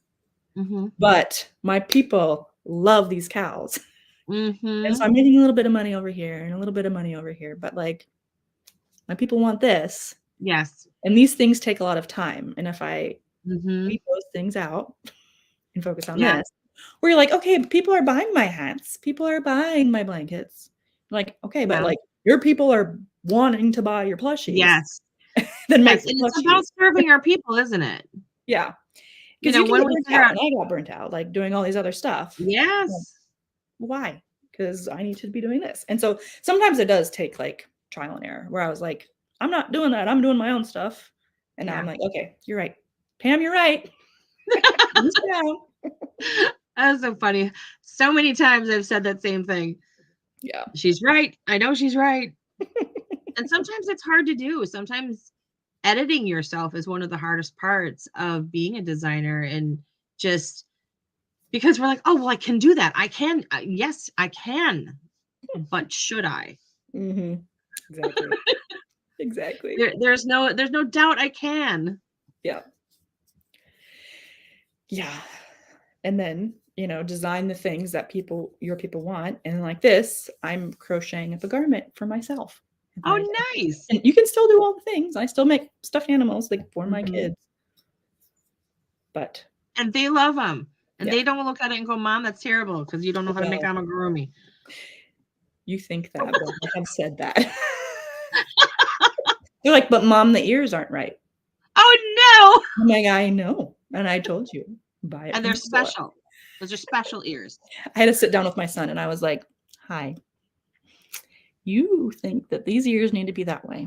Mhm.
but my people love these cows. And so
Mhm.
I'm making a little bit of money over here and a little bit of money over here, but like my people want this.
Yes.
And these things take a lot of time. And if I
Mhm.
leave those things out and focus on
Yeah.
this, where you're like, okay, people are buying my hats, people are buying my blankets. Like, okay, but
Yeah.
like your people are wanting to buy your plushies,
Yes.
then
Yes.
make the
And it's
plushies.
about serving our people, isn't it?
Yeah.
You
Because
know,
you can
when
get
we
burnt
figure
out.
out,
And I got burnt out, like doing all these other stuff. Like,
yes.
why? Because I need to be doing this. And so sometimes it does take like trial and error where I was like, I'm not doing that. I'm doing my own stuff. And now I'm
Yeah.
like, okay, you're right. Pam, you're right. Niche down.
That's so funny. So many times I've said that same thing.
Yeah.
She's right. I know she's right. And sometimes it's hard to do. Sometimes editing yourself is one of the hardest parts of being a designer, and just because we're like, oh, well, I can do that. I can. Yes, I can. But should I?
Mm-hmm. Exactly. Exactly.
There's no doubt I can.
Yeah. Yeah. And then, design the things that your people want. And like this, I'm crocheting up a garment for myself. And
Oh,
like,
nice.
and you can still do all the things. I still make stuffed animals like for my
Mhm.
kids. But
And they love them. And
yeah,
they don't look at it and go, Mom, that's terrible because you don't know how to make
well,
amigurumi.
you think that, but I have said that. They're like, but mom, the ears aren't right.
Oh,
I'm like, I know. And I told you, buy
no.
it
And
from
they're
the store.
special. Those are special ears.
I had to sit down with my son and I was like, hi, you think that these ears need to be that way.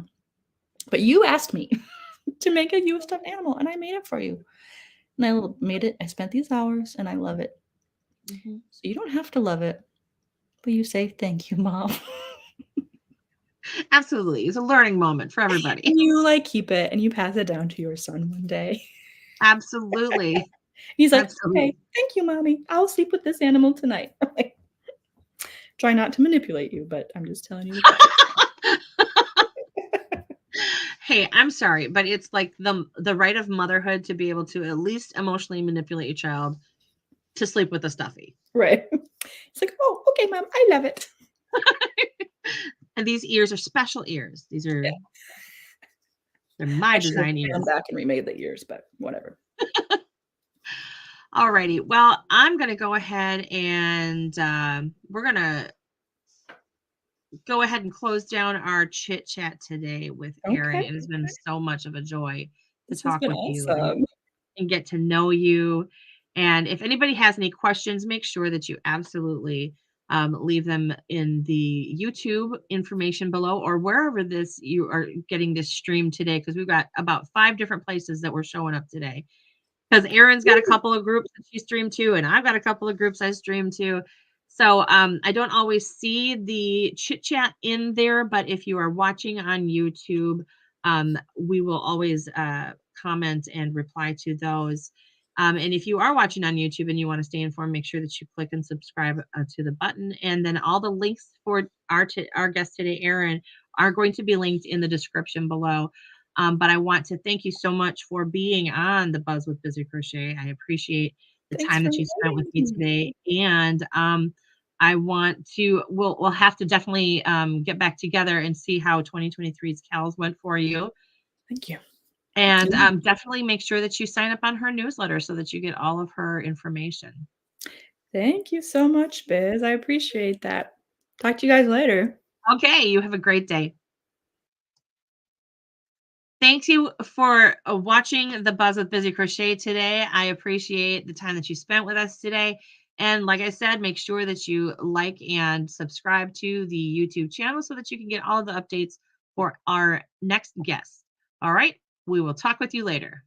But you asked me to make a you stuffed animal and I made it for you. And I made it. I spent these hours and I love it.
Mhm.
So you don't have to love it, but you say, thank you, mom.
Absolutely. It's a learning moment for everybody.
And you like keep it and you pass it down to your son one day.
Absolutely.
He's like, okay,
Absolutely.
thank you, mommy. I'll sleep with this animal tonight. I'm like, try not to manipulate you, but I'm just telling you the truth.
Hey, I'm sorry, but it's like the right of motherhood to be able to at least emotionally manipulate your child to sleep with a stuffy.
Right. It's like, oh, okay, mom, I love it.
And these ears are special ears.
Yeah.
They're my
I should have
design
gone
ears.
back and remade the ears, but whatever.
Alrighty. Well, I'm gonna go ahead and we're gonna go ahead and close down our chit chat today with Erin.
Okay.
It has been so much of a joy to
This has
talk
been
with you and
awesome.
get to know you. And if anybody has any questions, make sure that you absolutely leave them in the YouTube information below or wherever this you are getting this stream today, because we've got about 5 different places that we're showing up today. Because Erin's got a
Woo.
couple of groups that she streamed to, and I've got a couple of groups I stream to. So I don't always see the chit chat in there, but if you are watching on YouTube, we will always comment and reply to those. And if you are watching on YouTube and you want to stay informed, make sure that you click and subscribe to the button. And then all the links for our guest today, Erin, are going to be linked in the description below. But I want to thank you so much for being on the Buzz with Bizzy Crochet. I appreciate the
Thanks
time
for
that you spent with
inviting
me
me.
today, and I want to. We'll have to definitely get back together and see how 2023's Cals went for you,
Thank you.
and
Yeah.
definitely make sure that you sign up on her newsletter so that you get all of her information.
Thank you so much, Biz. I appreciate that. Talk to you guys later.
Okay, you have a great day. Thank you for watching the Buzz with Bizzy Crochet today. I appreciate the time that you spent with us today. And like I said, make sure that you like and subscribe to the YouTube channel so that you can get all of the updates for our next guest. All right, we will talk with you later.